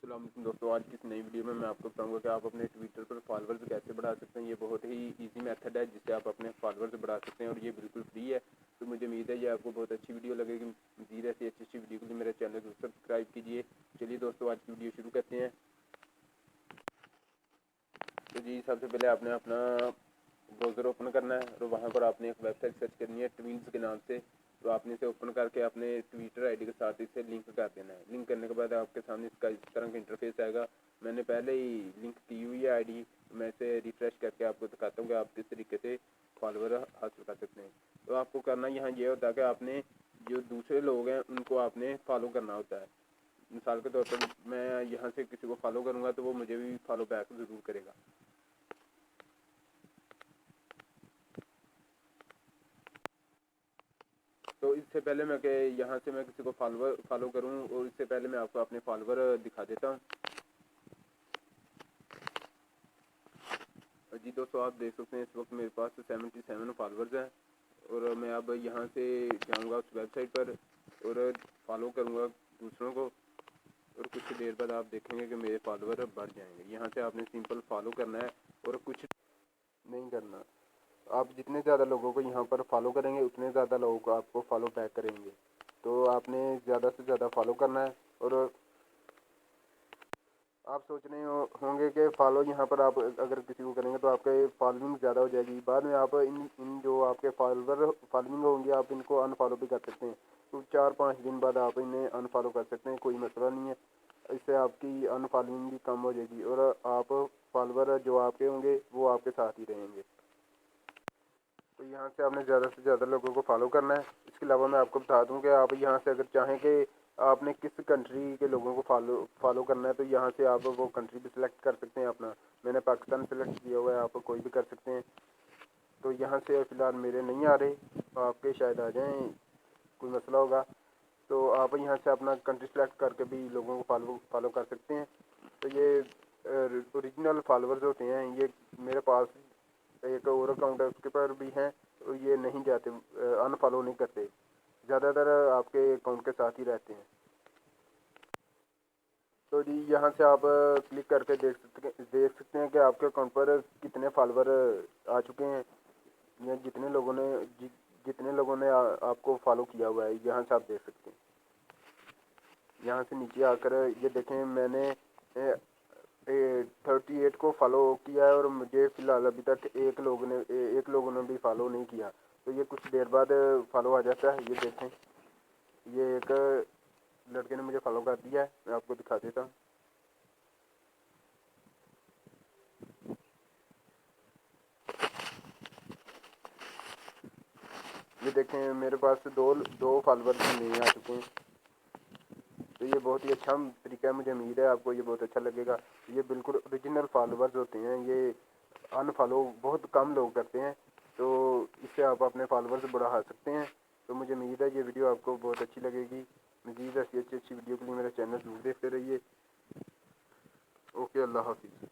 अस्सलाम वालेकुम दोस्तों, आज की इस नई वीडियो में मैं आपको बताऊंगा कि आप अपने ट्विटर पर फॉलोअर्स कैसे बढ़ा सकते हैं। ये बहुत ही इजी मेथड है जिससे आप अपने फॉलोअर्स बढ़ा सकते हैं और ये बिल्कुल फ्री है। तो मुझे उम्मीद है ये आपको बहुत अच्छी वीडियो लगेगी। मज़ीद ऐसी अच्छी वीडियो के लिए मेरे चैनल को सब्सक्राइब कीजिए। चलिए दोस्तों, आज की वीडियो शुरू करते हैं। तो जी, सबसे पहले आपने अपना ब्राउज़र ओपन करना है और वहाँ पर आपने एक वेबसाइट सर्च करनी है ट्वील्स के नाम से। तो आपने इसे ओपन करके अपने ट्विटर आईडी के साथ इसे लिंक कर देना है। लिंक करने के बाद आपके सामने इसका इस तरह का इंटरफेस आएगा। मैंने पहले ही लिंक की हुई है आईडी, मैं इसे रिफ्रेश करके आपको दिखाता हूँ कि आप किस तरीके से फॉलोअर हासिल कर सकते हैं। तो आपको करना यहाँ ये होता है कि आपने जो दूसरे लोग हैं उनको आपने फॉलो करना होता है। मिसाल के तौर पर मैं यहाँ से किसी को फॉलो करूँगा तो वो मुझे भी फॉलो बैक ज़रूर करेगा। तो इससे पहले मैं कि यहाँ से मैं किसी को फॉलो करूँ और इससे पहले मैं आपको अपने फॉलोवर दिखा देता हूँ। जी दोस्तों, आप देख सकते हैं इस वक्त मेरे पास 77 फॉलोवर्स हैं और मैं अब यहाँ से जाऊँगा उस वेबसाइट पर और फॉलो करूँगा दूसरों को और कुछ देर बाद आप देखेंगे कि मेरे फॉलोवर बढ़ जाएंगे। यहाँ से आपने सिंपल फॉलो करना है और कुछ नहीं करना। आप जितने ज़्यादा लोगों को यहाँ पर फॉलो करेंगे उतने ज़्यादा लोगों को आपको फॉलो बैक करेंगे। तो आपने ज़्यादा से ज़्यादा फॉलो करना है। और आप सोच रहे होंगे कि फॉलो यहाँ पर आप अगर किसी को करेंगे तो आपका फॉलोइंग ज़्यादा हो जाएगी। बाद में आप इन जो आपके फॉलोइंग होंगे आप इनको अनफॉलो भी कर सकते हैं। तो 4-5 दिन बाद आप इन्हें अनफॉलो कर सकते हैं, कोई मसला नहीं है। इससे आपकी अनफॉलोइंग भी कम हो जाएगी और आप फॉलोवर जो आपके होंगे वो आपके साथ ही रहेंगे। तो यहाँ से आपने ज़्यादा से ज़्यादा लोगों को फॉलो करना है। इसके अलावा मैं आपको बता दूँ कि आप यहाँ से अगर चाहें कि आपने किस कंट्री के लोगों को फॉलो करना है तो यहाँ से आप वो कंट्री भी सिलेक्ट कर सकते हैं अपना। मैंने पाकिस्तान सेलेक्ट किया हुआ है, आप कोई भी कर सकते हैं। तो यहाँ से फ़िलहाल मेरे नहीं आ रहे, आपके शायद आ जाएँ, कोई मसला होगा। तो आप यहाँ से अपना कंट्री सेलेक्ट करके भी लोगों को फॉलो कर सकते हैं। तो ये ओरिजिनल फॉलोअर्स होते हैं। ये मेरे पास एक और अकाउंट है उसके पर भी हैं, तो ये नहीं जाते, अनफॉलो नहीं करते, ज़्यादातर आपके अकाउंट के साथ ही रहते हैं। तो जी यहाँ से आप क्लिक करके देख सकते हैं कि आपके अकाउंट पर कितने फॉलोवर आ चुके हैं या जितने लोगों ने आपको फॉलो किया हुआ है, यहाँ से आप देख सकते हैं। यहाँ से नीचे आकर ये देखें, मैंने 38 को फॉलो किया है और मुझे फ़िलहाल अभी तक एक लोगों ने भी फॉलो नहीं किया। तो ये कुछ देर बाद फॉलो आ जाता है। ये देखें, ये एक लड़के ने मुझे फॉलो कर दिया है, मैं आपको दिखा देता हूँ। ये देखें, मेरे पास दो फॉलोवर्स नहीं आ चुके हैं। तो ये बहुत ही अच्छा तरीका है, मुझे उम्मीद है आपको ये बहुत अच्छा लगेगा। ये बिल्कुल ओरिजिनल फॉलोवर्स होते हैं, ये अनफॉलो बहुत कम लोग करते हैं। तो इससे आप अपने फॉलोवर्स बढ़ा सकते हैं। तो मुझे उम्मीद है ये वीडियो आपको बहुत अच्छी लगेगी। मज़ीद ऐसी अच्छी वीडियो के लिए मेरा चैनल ज़रूर देखते रहिए। ओके, अल्लाह हाफिज़।